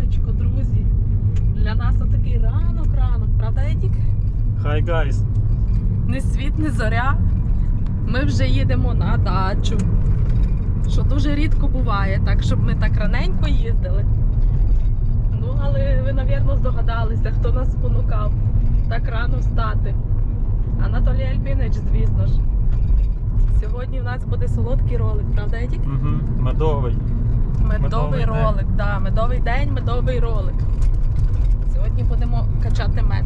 Раночко, друзі. Для нас отакий ранок, правда, Едік? Hi guys! Не світ, не зоря. Ми вже їдемо на дачу. Що дуже рідко буває, так, щоб ми так раненько їздили. Ну, але ви, мабуть, здогадалися, хто нас спонукав так рано встати. Анатолій Альбінич, звісно ж. Сьогодні в нас буде солодкий ролик, правда, Едік? Угу. Медовий. Медовий ролик, так. Да, медовий день, медовий ролик. Сьогодні будемо качати мед.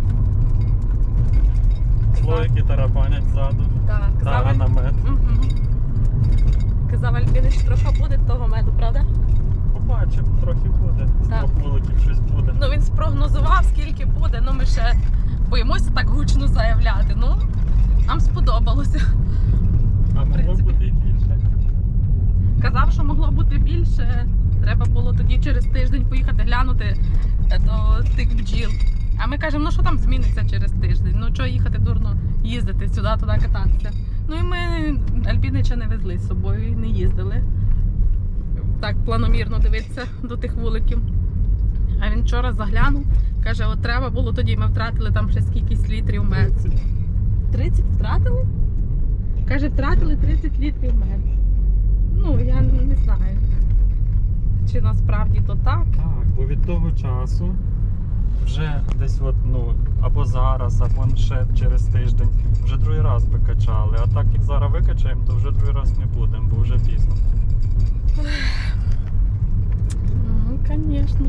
Слоїки тарабанять ззаду. Так, Тара на мед. Угу. Казав Альбінич, трохи буде того меду, правда? Побачимо, трохи буде. З Так. 2 вуликів щось буде. Ну він спрогнозував, скільки буде, ну ми ще боїмося так гучно заявляти. Ну, нам сподобалося. А могло бути і більше. Казав, що могло бути більше. Треба було тоді через тиждень поїхати глянути до тих бджіл. А ми кажемо, ну що там зміниться через тиждень? Ну чого їхати дурно їздити сюди-туди кататися? Ну і ми Альбінича не везли з собою і не їздили. Так планомірно дивитися до тих вуликів. А він вчора заглянув, каже, от треба було тоді, ми втратили там ще скількись літрів меду. 30 втратили? Каже, втратили 30 літрів меду. Ну, я не знаю, чи насправді то так. Так, бо від того часу вже десь от, ну, або зараз, або ще через тиждень вже другий раз би качали. А так як зараз викачаємо, то вже другий раз не будемо, бо вже пізно. Ну, звісно.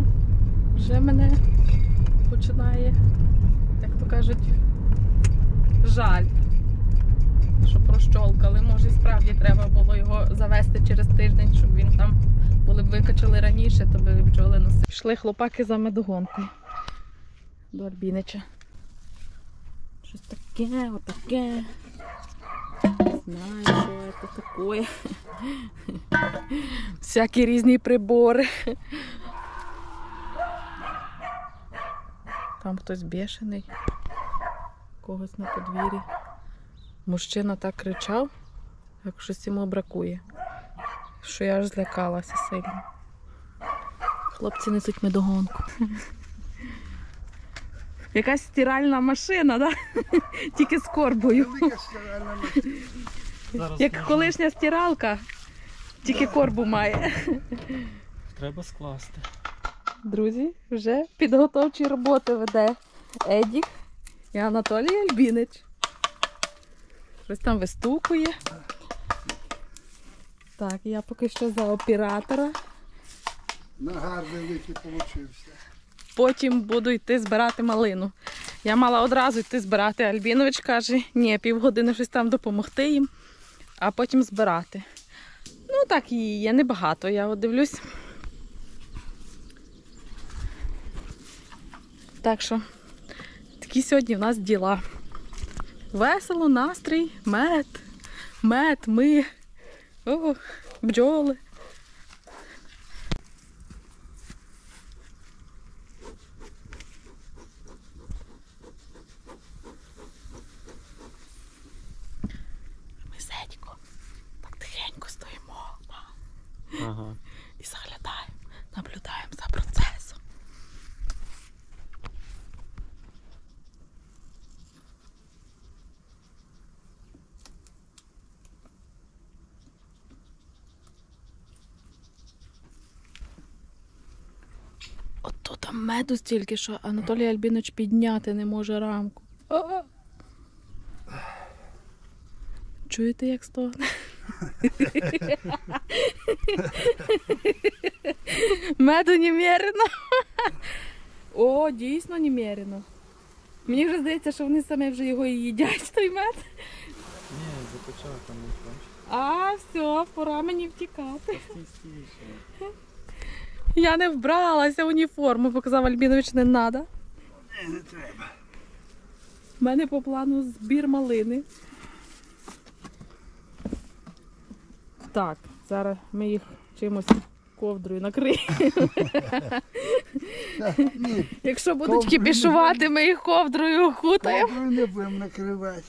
Вже мене починає, як то кажуть, жаль, що прощолкали. Може, справді треба було його завести через тиждень, щоб він там, коли б викачали раніше, то би бджоли носили. Пішли хлопаки за медогонкою до Альбінича. Щось таке, отаке. Не знаю, що це таке. Всякі різні прибори. Там хтось бешений, когось на подвір'ї. Мужчина так кричав, як щось йому бракує, що я аж злякалася сильно. Хлопці несуть медогонку. Якась стиральна машина, да? Тільки з корбою. Як колишня стиралка, тільки корбу має. Треба скласти. Друзі, вже підготовчі роботи веде Едік і Анатолій Альбінич. Щось там вистукує. Так, я поки що за оператора. На гарний вихід получився. Потім буду йти збирати малину. Я мала одразу йти збирати. Альбінович каже, ні, півгодини щось там допомогти їм, а потім збирати. Ну так і є, небагато. Я от дивлюсь. Так що, такі сьогодні в нас діла. Весело, настрій, мед, ми, бджоли. Ми з Едіком так тихенько стоїмо. Ага. І заглядаємо, наблюдаємо за процесом. От то там меду стільки, що Анатолій Альбінович підняти не може рамку. А-а! Чуєте, як стогне? Меду немерено. О, дійсно немерено. Мені вже здається, що вони самі вже його і їдять, той мед. Ні, закачав там не кончить. А, все, пора мені втікати. Я не вбралася в уніформу, показав Альбінович, не треба. Не треба. У мене по плану збір малини. Так, зараз ми їх чимось ковдрою накриємо. Якщо будуть кіпішувати, ми їх ковдрою охутаємо. Ковдрою не будемо накривати.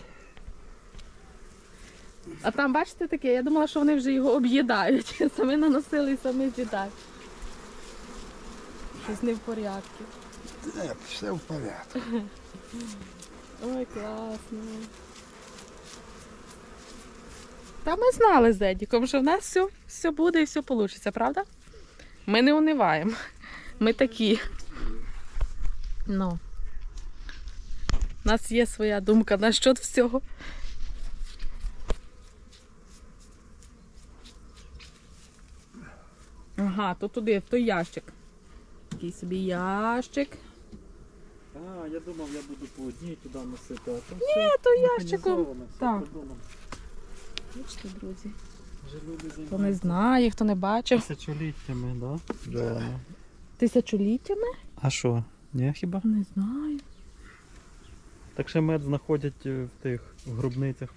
А там, бачите, таке, я думала, що вони вже його об'їдають. Самі наносили і самі з'їдають. Щось не в порядку. Все в порядку. Ой, класно. Та ми знали з Едіком, що в нас все буде і все вийде, правда? Ми не униваємо. Ми такі. Ну. У нас є своя думка насчет всього. Ага, то туди, в той ящик. Такий собі ящик. А, я думав, я буду по одній туди носити, а там Ні, то ящиком. організовано, все Так. продумано. Бачите, друзі. Вже люди Хто не займаються знає, хто не бачив. тисячоліттями, да? Вже. Тисячоліттями? А що? Ні, хіба? Не знаю. Так ще мед знаходять в тих гробницях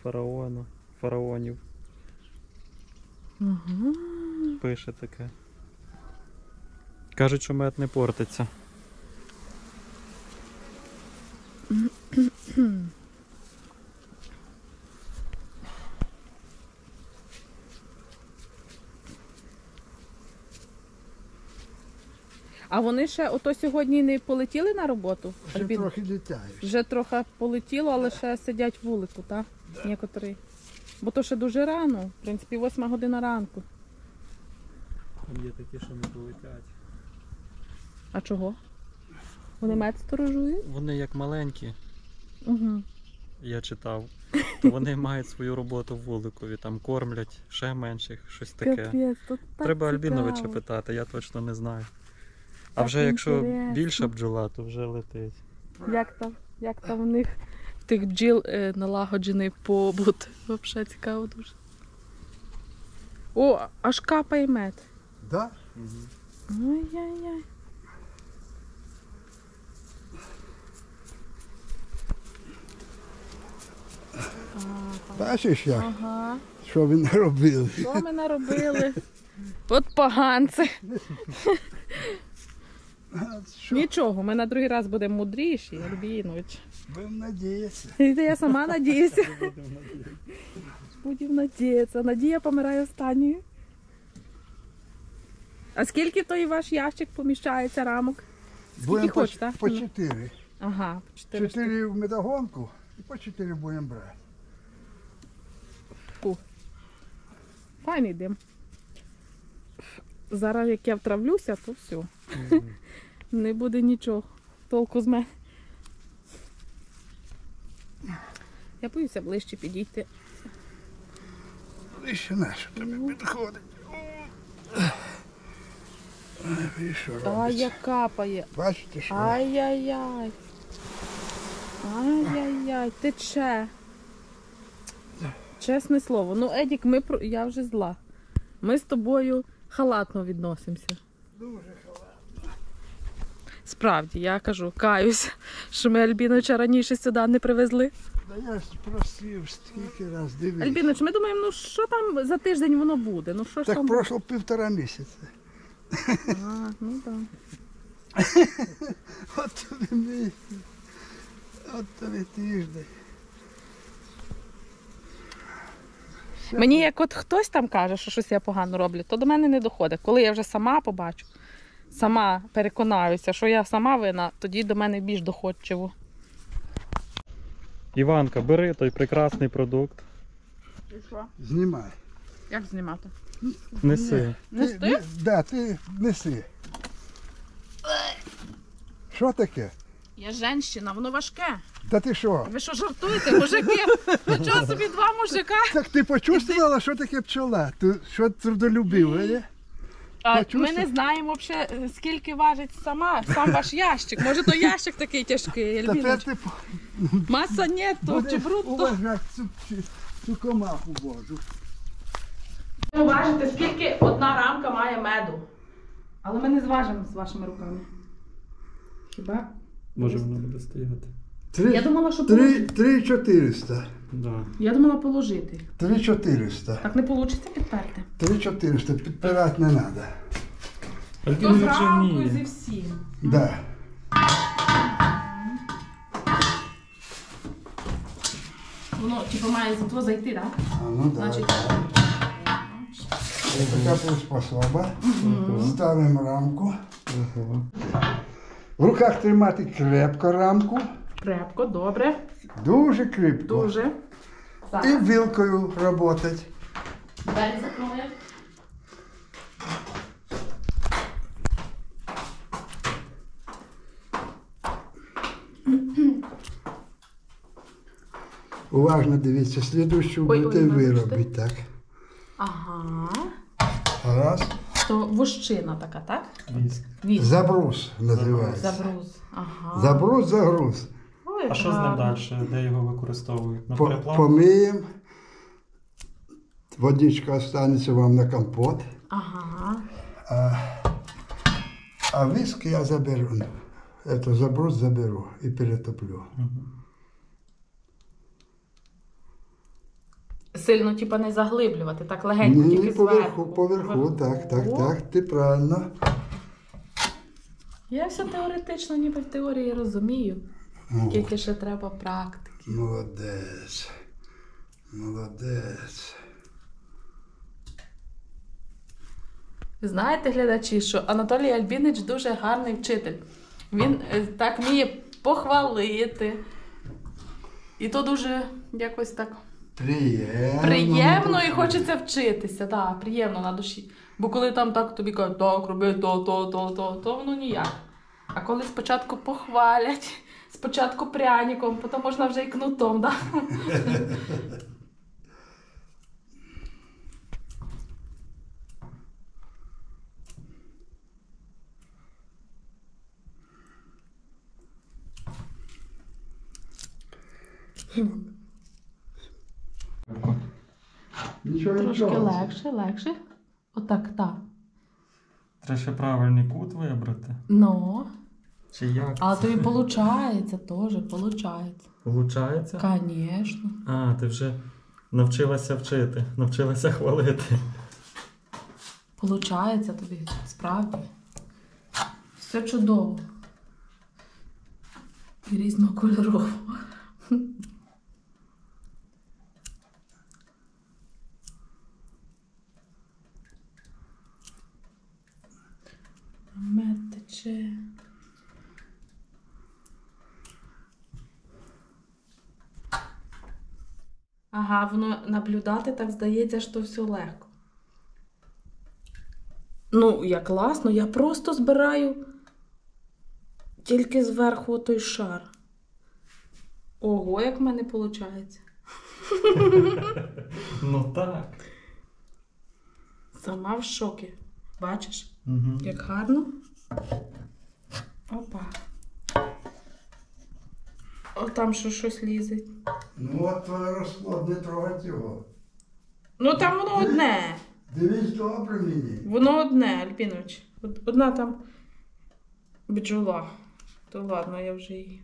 фараонів. Ага. Пише таке. Кажуть, що мед не портиться. А вони ще ото сьогодні не полетіли на роботу? Ще Альбін? трохи літають. Вже трохи полетіло, але ще сидять в вулику, так? Некоторі. Бо то ще дуже рано, в принципі, 8 година ранку. Там є такі, що не полетять. А чого? Вони мед сторожують? Вони як маленькі, Угу. я читав, то вони мають свою роботу в вуликові, там кормлять ще менших, щось таке. Капець, тут так Треба Альбіновича цікаво. питати, я точно не знаю. А Так вже якщо інтересно. більша бджола, то вже летить. Як там в них в тих бджіл налагоджений побут. Взагалі цікаво дуже. О, аж капає мед. Да? Ой-яй-яй. Бачиш як? Ага. Що ви наробили? Що ми наробили? От поганці. Що? Нічого, ми на другий раз будемо мудріші, Альбінович. Будемо надіятися. І я сама надіюся. Будемо надіятися. Надія помирає останньою. А скільки в той ваш ящик поміщається рамок? Будемо хочеш, так? по Ну. 4. Ага, 4 штуки. 4 в медогонку і по 4 будемо брати. Файний дим. Зараз як я втравлюся, то все. Не буде нічого. Толку з мене. Я боюся ближче підійти. І ще наше тобі підходить. І що Ай, робиться? як капає. Бачите, що? Ай-яй-яй. Ай-яй-яй, тече. Чесне слово. Ну, Едік, я вже зла. Ми з тобою халатно відносимося. Дуже халатно. Справді, я кажу, каюсь, що ми Альбіновича раніше сюди не привезли. Да я ж просив стільки раз, дивись. Альбінович, ми думаємо, ну що там за тиждень воно буде? Ну що ж Так там? пройшло 1,5 місяця. А, ну так. От тобі місяць. От тобі тиждень. Мені як от хтось там каже, що щось я погано роблю, то до мене не доходить. Коли я вже сама побачу, сама переконаюся, що я сама винна, тоді до мене більш доходчиво. Іванка, бери той прекрасний продукт. І що? Знімай. Як знімати? Неси. Нести? Да, ти неси. Що таке? Я жінщина, воно важке. Та ти що? Ви що жартуєте, мужики? Нічого собі, 2 мужика. Так ти почувствувала, що таке пчола? Ти що трудолюбива, є? А ми Почувствував? не знаємо взагалі, скільки важить сам ваш ящик. Може, то ящик такий тяжкий, Тепер Альбінович? ти Маса нету, чи будеш брудно. уважати цю комаху Божу. Ви важите, скільки одна рамка має меду. Але ми не зважимо з вашими руками. Хіба? Може воно буде стояти. Я думала, що положити. 3,400. Да. Я думала положити. 3,400. Так не вийде підперти. 3,400. Підпирати не треба. То Альбінович вже зранку зі вміє. всім. Да. Воно типу має за то зайти, так? А, ну да. Значить, Така приспособа. Ставимо рамку. Ого. В руках тримати крепко рамку, Крепко, добре. дуже крепко. Дуже. Так. І вилкою працювати. Двері закрили. Уважно дивіться, слідущу Ой, будете ой, ви вибачте. робити, так. Ага. Раз. То вощина така, так? Віск. Віск. Забрус називається. Забруз. Ага. Забрус, загруз. Ой, А що з ним гарно. далі? Де його використовують? На По- переплав? Помиємо. Водичка останеться вам на компот. Ага. А віск я заберу. Это забрус заберу і перетоплю. Сильно, типа, не заглиблювати, так легенько, Ні, тільки зверху. поверху, так, О. так, ти правильно. Я все теоретично, ніби в теорії розумію. О, Тільки ще треба практики. молодець. Молодець. Знаєте, глядачі, що Анатолій Альбінич дуже гарний вчитель. Він так вміє похвалити. І то дуже якось так приємно і хочеться вчитися. Так, приємно на душі. Бо коли там так тобі кажуть, так, роби то воно ніяк. А коли спочатку похвалять, спочатку пряником, потім можна вже і кнутом, так? Нічого, Трошки нічого. легше. Отак, так. Треба ще правильний кут вибрати. Ну, Чи як? але тобі виходить теж, виходить. Получається? Звісно. А, ти вже навчилася вчити, навчилася хвалити. Получається тобі, справді. Все чудово. І різнокольорово. Мед тече. Ага, воно наблюдати так здається, що все легко. Ну, я класно, я просто збираю тільки зверху той шар. Ого, як в мене виходить. Ну так. Сама в шокі. Бачиш, Угу. як гарно. Опа. О, там щось лізе. Ну от твоє розклад, не трогать його. Ну там воно одне. Дивись добре мені. Воно одне, Альбінович. Одна там бджола. То ладно, я вже її.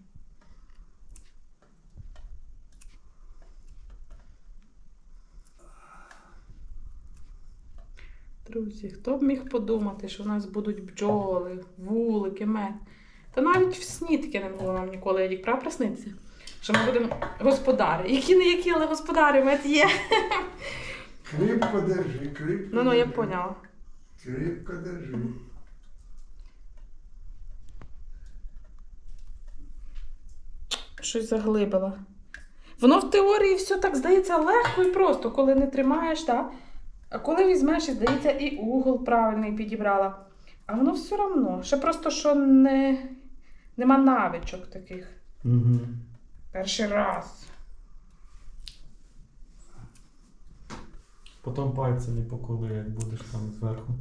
Друзі, хто б міг подумати, що у нас будуть бджоли, вулики, мед. Та навіть в сні таке не було нам ніколи, як правда присниться. Що ми будемо господарі. Які не які, але господарі, мед є. Кріпко держи, кріпко. Ну, я держи. поняла. Кріпко держи. Щось заглибила. Воно в теорії все так здається легко і просто, коли не тримаєш, так? А коли візьмеш, і здається, і угол правильний підібрала. А воно все одно. Ще просто, що нема навичок таких. Угу. Перший раз. Потім пальці не поколи, як будеш там зверху.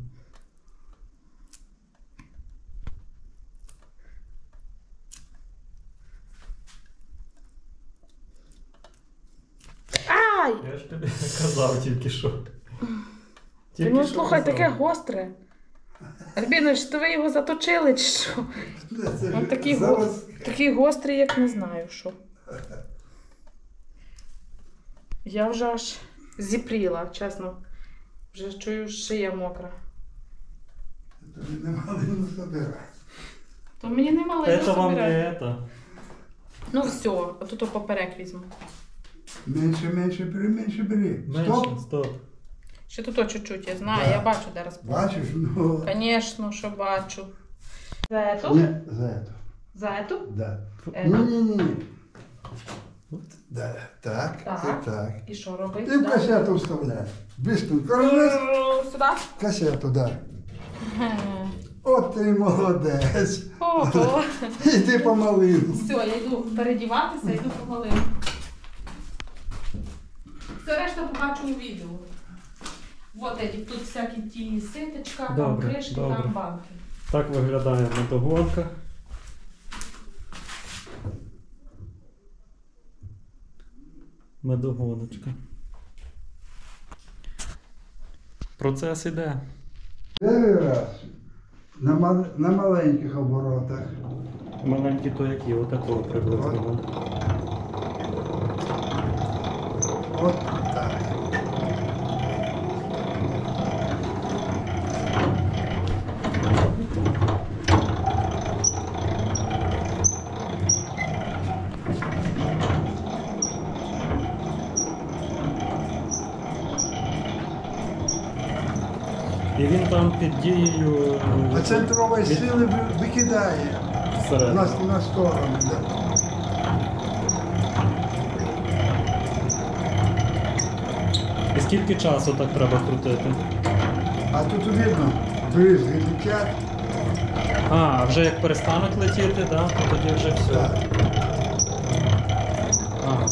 Ай! Я ж тобі казав тільки що. Ти, ну слухай, таке гостре. Альбіноч, то ви його заточили чи що? Він такий, такий гострий, як не знаю що. Я вже аж зіпріла, чесно. Вже чую, шия мокра. Тобі не мали не забирати. То мені не мали Це вам собирати. не це. Ну все, а тут поперек візьму. Менше бери. Стоп. Менше, стоп. Ще тут чуть-чуть, я знаю, Да. я бачу, де розпочати. Бачиш, ну. Звісно, що бачу. За эту? Не, за эту. За эту? Да. Это? Не-не-не. Да, так, Так. и так. І що робити? И в кассету вставляй. Быстренько раз, Сюди? кассету, да. От ти молодець. Ого. Іди по малину. Все, я йду передіватися, йду по малину. Все решта побачу у відео. Вот Едік, тут всякі ті ситочка, там Добре, кришки, добре. там банки. Так виглядає мотогонка. Медогоночка. Процес іде. Перший раз. На маленьких оборотах. Маленькі то які, отакого приблизно. От так. І він там під дією А центрової сили викидає всередину. на сторону. Да. І скільки часу так треба крутити? А тут видно, бризги летять. А вже як перестануть летіти, да, то тоді вже все. Так. А.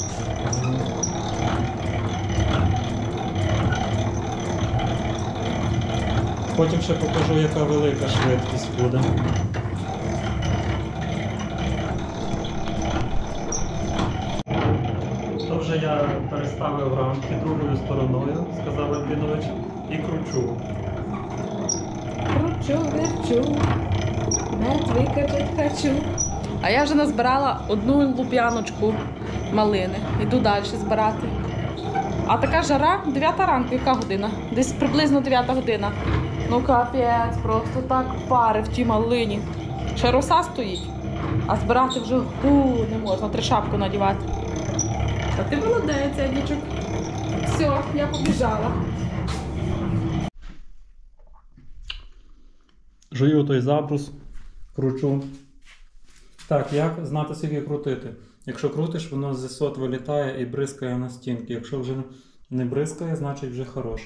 Потім ще покажу, яка велика швидкість буде. То вже я переставив рамки другою стороною, сказав Альбінович, і кручу. Кручу, верчу, мед викачать хочу. А я вже назбирала одну луп'яночку малини. Йду далі збирати. А така жара, 9 ранку, яка година? Десь приблизно 9 година. Ну капець, просто так пари в тій малині. Ще роса стоїть, а збирати вже не можна, треба шапку надівати. А ти молодець, Едічок. Все, я побіжала. Жую той забрус, кручу. Так, як знати, скільки крутити? Якщо крутиш, воно з висот вилітає і бризкає на стінки. Якщо вже не бризкає, значить вже хорош.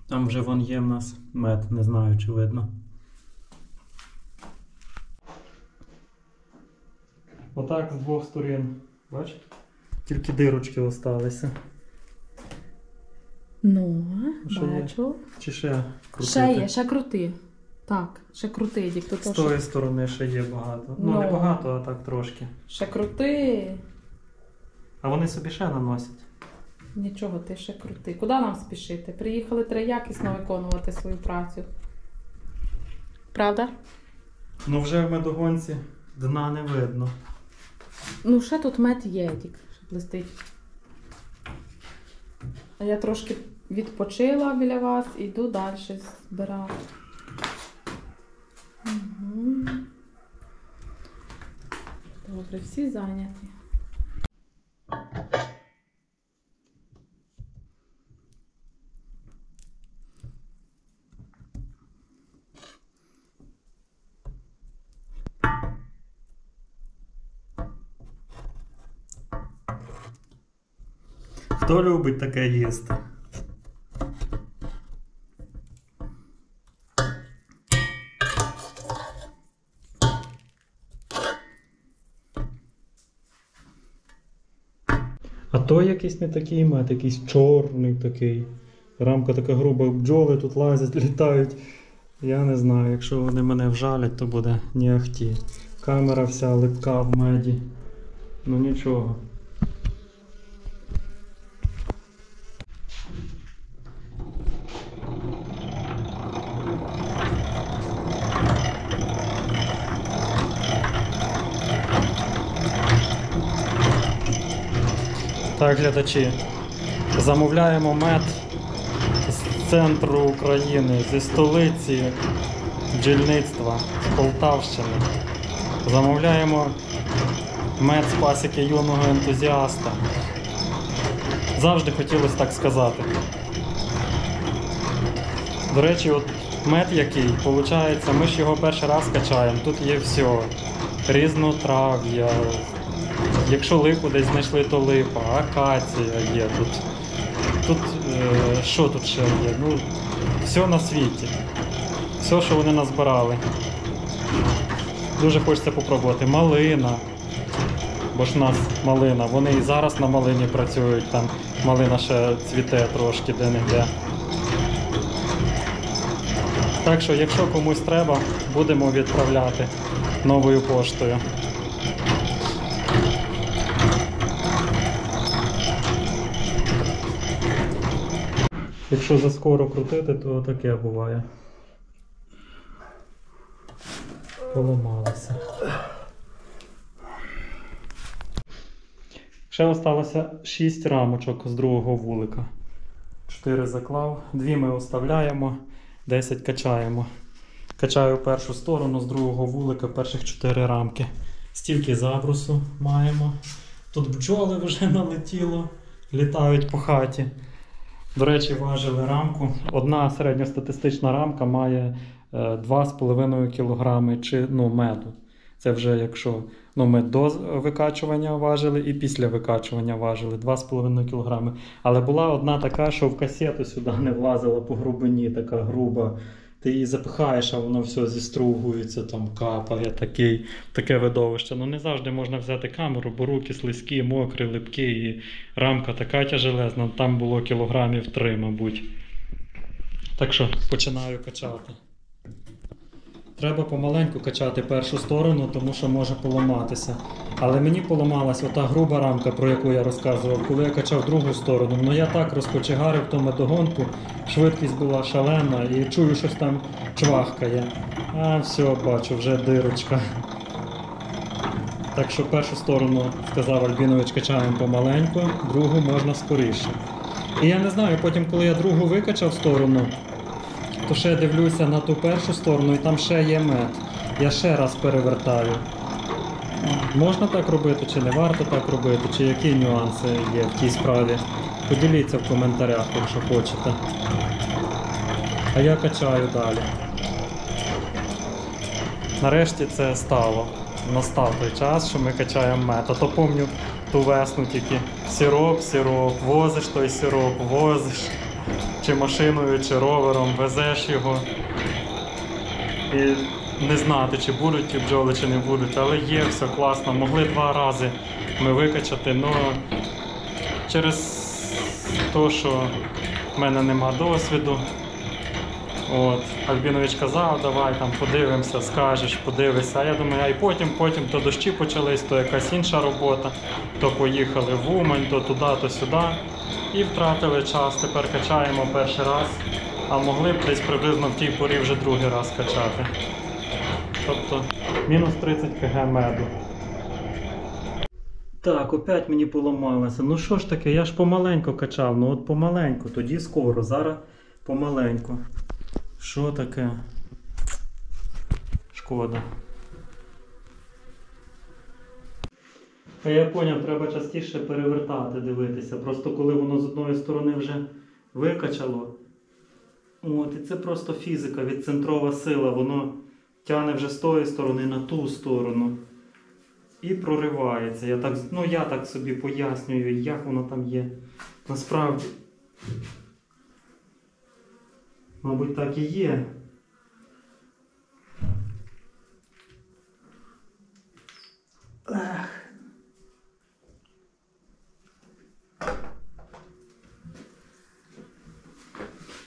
Там вже вон є в нас мед, не знаю, чи видно. Отак з двох сторін. Бачите? Тільки дирочки залишилися. Ну, Що є? бачу. Чи ще крутити? Ще є, ще крути. Так, ще крути, Дік. З тої сторони ще є багато. Ну, не багато, а так трошки. Ще крути. А вони собі ще наносять. Нічого, ти ще крути. Куди нам спішити? Приїхали, треба якісно виконувати свою працю. Правда? Ну вже в медогонці дна не видно. Ну, ще тут мед є, Дік, що блистить. А я трошки відпочила біля вас і йду далі збирати. Угу. Добре, всі зайняті. Хто любить таке їсти? А то якийсь не такий мед, якийсь чорний такий. Рамка така груба, бджоли тут лазять, літають. Я не знаю, якщо вони мене вжалять, то буде не ахті. Камера вся липка в меді. Ну нічого. Так, глядачі, замовляємо мед з центру України, зі столиці бджільництва, з Полтавщини. Замовляємо мед з пасіки юного ентузіаста. Завжди хотілося так сказати. До речі, от Мед який, виходить, ми ж його перший раз качаємо, тут є все. Різнотрав'я. Якщо липу десь знайшли, то липа, акація є тут. Тут, що тут ще є? Ну, все на світі. Все, що вони назбирали. Дуже хочеться попробувати. Малина. Бо ж у нас малина. Вони і зараз на малині працюють, там малина ще цвіте трошки де-не-де. Так що, якщо комусь треба, будемо відправляти новою поштою. Якщо заскоро крутити, то таке буває. Поламалося. Ще залишилося 6 рамочок з другого вулика. 4 заклав, 2 ми оставляємо, 10 качаємо. Качаю першу сторону з другого вулика, перших 4 рамки. Стільки забрусу маємо. Тут бджоли вже налетіло, літають по хаті. До речі, важили рамку. Одна середньостатистична рамка має 2,5 кг меду. Це вже якщо ми до викачування важили і після викачування важили 2,5 кг. Але була одна така, що в касету сюди не влазила по грубині, така груба. Ти її запихаєш, а воно все зістругується, там капає, таке видовище. Ну не завжди можна взяти камеру, бо руки слизькі, мокрі, липкі, і рамка така тяжелезна, там було кілограмів 3, мабуть. Так що починаю качати. Треба помаленьку качати першу сторону, тому що може поламатися. Але мені поламалась ота груба рамка, про яку я розказував, коли я качав другу сторону. Ну я так розкочегарив ту медогонку, швидкість була шалена і чую, щось там чвахкає. А все, бачу, вже дирочка. Так що першу сторону, сказав Альбінович, качаємо помаленьку, другу можна скоріше. І я не знаю, потім коли я другу викачав сторону, то ще дивлюся на ту першу сторону і там ще є мед. Я ще раз перевертаю. Можна так робити, чи не варто так робити, чи які нюанси є в тій справі. Поділіться в коментарях, якщо хочете. А я качаю далі. Нарешті це стало. Настав той час, що ми качаємо мед. А то пам'ятаю ту весну тільки сироп, возиш той сироп, возиш. Чи машиною, чи ровером, везеш його і не знати, чи будуть ті бджоли, чи не будуть, але є, все класно. Могли 2 рази ми викачати, але через те, що в мене нема досвіду. Альбінович казав, давай там подивимося, скажеш, подивишся. А я думаю, а й потім то дощі почались, то якась інша робота, то поїхали в Умань, то туди, то сюди. І втратили час, тепер качаємо перший раз, а могли б десь приблизно в тій порі вже другий раз качати. Тобто мінус 30 кг меду. Так, опять мені поламалося. Ну що ж таке, я ж помаленьку качав, ну от помаленьку, тоді скоро, зараз помаленьку. Що таке? Шкода. Я зрозумів, треба частіше перевертати, дивитися. Просто коли воно з одної сторони вже викачало. І це просто фізика, відцентрова сила. Воно тягне вже з тої сторони на ту сторону. І проривається. Я так собі пояснюю, як воно там є. Насправді. Мабуть, так і є.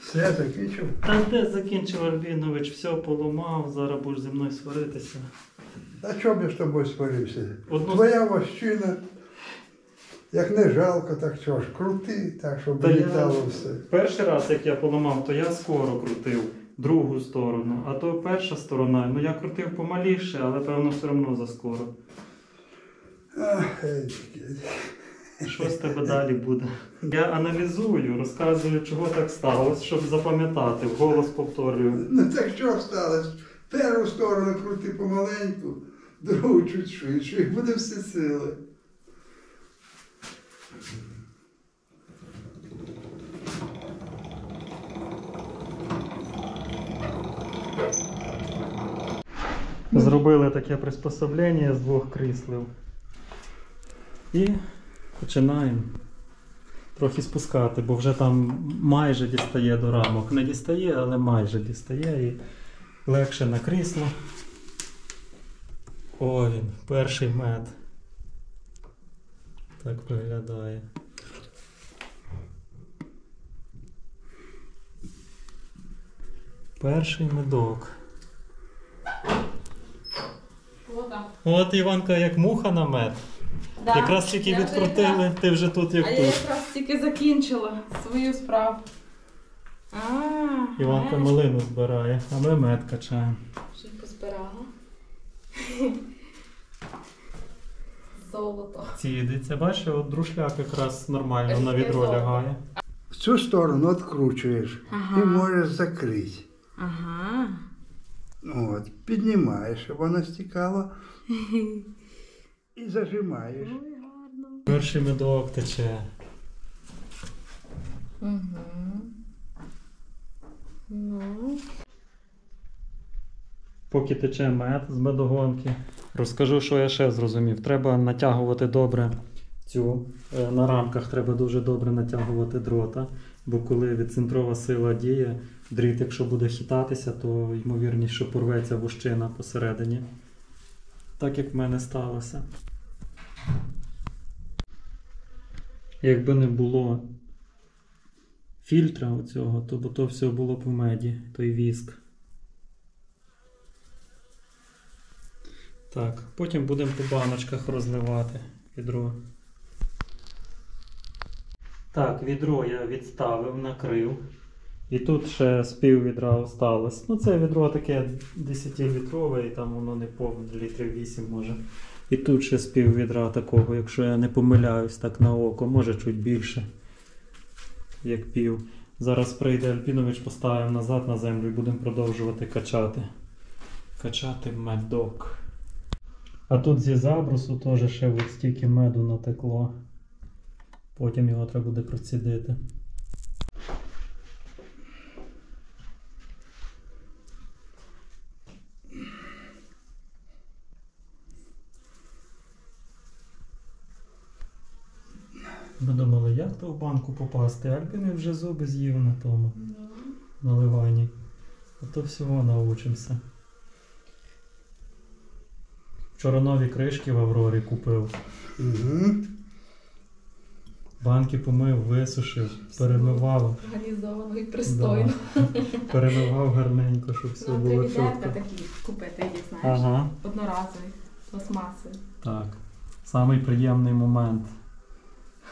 Все, закінчив? Та де закінчив Альбінович, все поламав, зараз будеш зі мною сваритися. А чого б я з тобою сварився? Одну- Твоя вощина, як не жалко, так що ж, крути, так, щоб Та я- вилітало все. Перший раз, як я поламав, то я скоро крутив другу сторону, а то перша сторона, ну я крутив помаліше, але певно все одно заскоро. Ах, Що з тебе далі буде? Я аналізую, розказую, чого так сталося, щоб запам'ятати, вголос повторюю. ну так що сталося? Першу сторону крути помаленьку, другу чуть швидше, і буде все сили. Зробили таке приспособлення з 2 кріслів. І починаємо трохи спускати, бо вже там майже дістає до рамок. Не дістає, але майже дістає і легше на крісло. О, він, перший мед. Так виглядає. Перший медок. Вода. От Іванка як муха на мед. Да. Якраз тільки Я вже відкрутили, якраз- ти вже тут як А я тут. якраз тільки закінчила свою справу. Іванка знаєш, малину збирає, а ми мед качаємо. вже позбирала. Золото. Цідиться, бачиш, от друшляк якраз нормально Ось на таке відро золото. лягає. В цю сторону відкручуєш Ага. і можеш закрити. Ага. От, піднімаєш, щоб воно стікало. І зажимаєш. Ой, гарно. Перший медок тече. Угу. Ну. Поки тече мед з медогонки. Розкажу, що я ще зрозумів. Треба натягувати добре цю. На рамках треба дуже добре натягувати дрота. Бо коли відцентрова сила діє, дріт, якщо буде хитатися, то ймовірність, що порветься вущина посередині. Так як в мене сталося. Якби не було фільтра оцього, то б то все було б в меді, той віск. Так, потім будемо по баночках розливати відро. Так, відро я відставив, накрив. І тут ще з пів відра осталось. Ну це відро таке 10-літрове, і там воно не повне, літрів 8 може. І тут ще з пів відра такого, якщо я не помиляюсь так на око, може чуть більше, як пів. Зараз прийде Альпінович, поставимо назад на землю і будемо продовжувати качати. Качати медок. А тут зі забрусу теж ще от стільки меду натекло. Потім його треба буде процідити. Ми думали, як то в банку попасти. Альпіни вже зуби з'їв на тому наливанні. А то всього научимося. Вчора нові кришки в Аврорі купив. Угу. Банки помив, висушив, перемивав. Організовано і пристойно. Да. Перемивав гарненько, щоб все Ну, було ти відерка чітко. такі купити, їх знаєш. Ага, Одноразові, пластмаси. так. Самий приємний момент.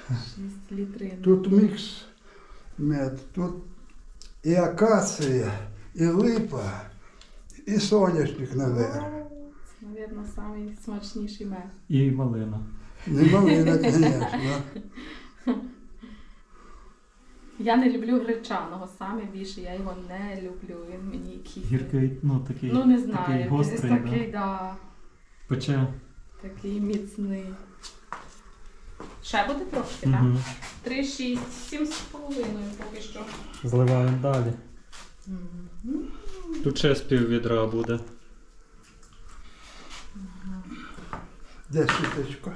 6 літрин. Тут мікс мед, тут і акація, і липа, і соняшник наверх. Це, мабуть, найсмачніший мед. І малина. Не малина, звісно. Я не люблю гречаного, саме більше я його не люблю. Він мені якийсь. Гіркий, ну такий, Ну не такий знаю, гострий, якийсь такий, да? да, Пече. такий міцний. Ще буде трошки, так? Угу. 3, 6, 7,5 поки що. Зливаємо далі. Мгм. Тут ще з пів відра буде. Де сіточка?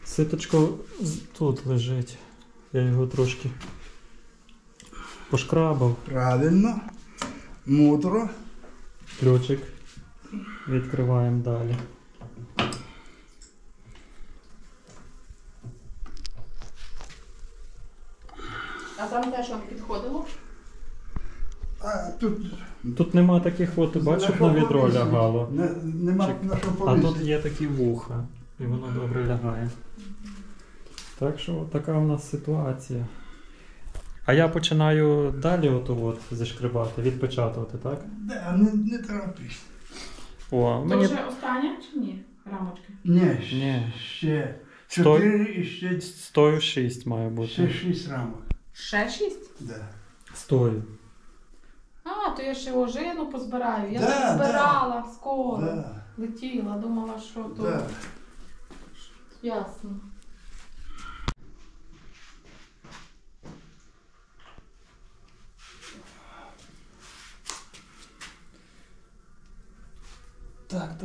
Ситочко тут лежить. Я його трошки пошкрабав. Правильно, мудро. Ключик. Відкриваємо далі. А там теж вам підходило? А тут Тут нема таких от, бачиш, як на відро лягало. Нема Чек. на що А повісити. тут є такі вуха. І воно добре лягає. Так що така у нас ситуація. А я починаю далі от зашкрибати, відпечатувати, так? Да, не торопись. О, То мені... вже остання чи ні? Рамочки. Ні, Ні. ще Стой. 4 і ще, Стою 6 має бути. ще 6 рамок. Ще 6? Да. Стою. А, то я ще ожину позбираю. Я Да, не збирала скоро. Да, Летіла, думала, що то. да. Ясно. Так.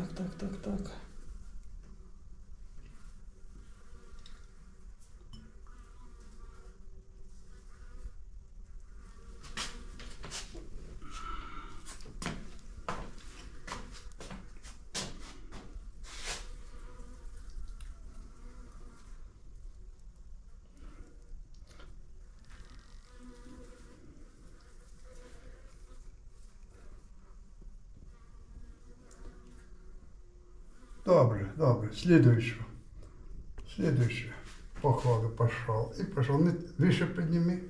Добре, добре. Следующую. По ходу пошел. И пошел. Выше подними.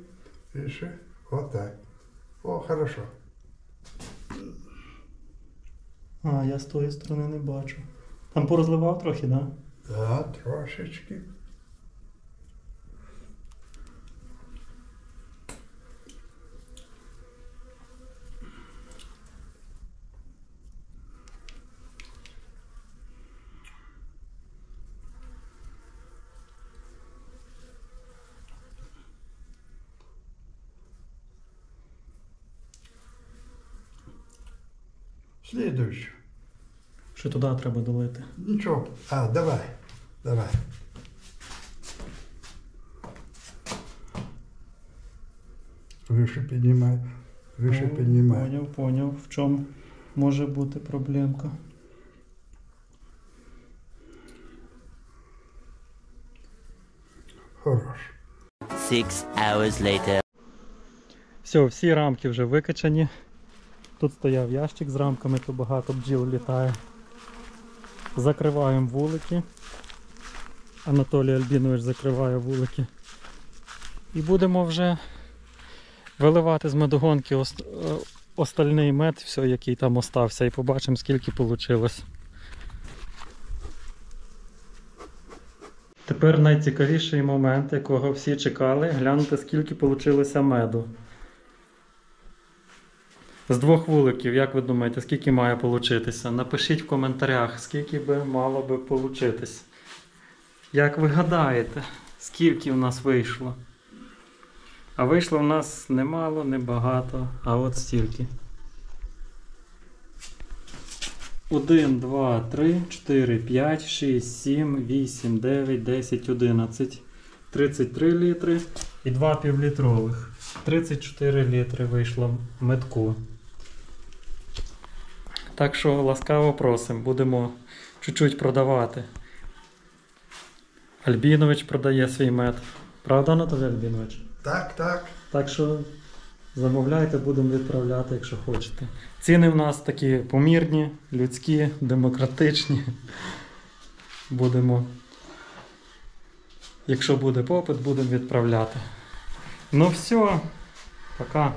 Выше. Вот так. О, хорошо. А, я з тої сторони не бачу. Там порозливав трохи, так? Да, трошечки. Следующую. Що туди треба долити? Ничего. А, давай. Выше поднимай. Выше поднимай. Поняв. В чому може бути проблемка? Хорош. 6 hours later. Все, всі рамки вже викачані. Тут стояв ящик з рамками, то багато бджіл літає. Закриваємо вулики. Анатолій Альбінович закриває вулики. І будемо вже виливати з медогонки остальний мед, все, який там остався, і побачимо, скільки вийшло. Тепер найцікавіший момент, якого всі чекали, глянути, скільки вийшло меду. З 2 вуликів, як ви думаєте, скільки має получитися? Напишіть в коментарях, скільки би мало би получитись. Як ви гадаєте, скільки в нас вийшло? А вийшло в нас немало, не багато, а от стільки. 1, 2, 3, 4, 5, 6, 7, 8, 9, 10, 11, 33 літри і 2 півлітрових. 34 літри вийшло медку. Так що ласкаво просимо, будемо чуть-чуть продавати. Альбінович продає свій мед. Правда, Анатолій Альбінович? Так. Так що замовляйте, будемо відправляти, якщо хочете. Ціни в нас такі помірні, людські, демократичні. Будемо, якщо буде попит, будемо відправляти. Ну все, пока.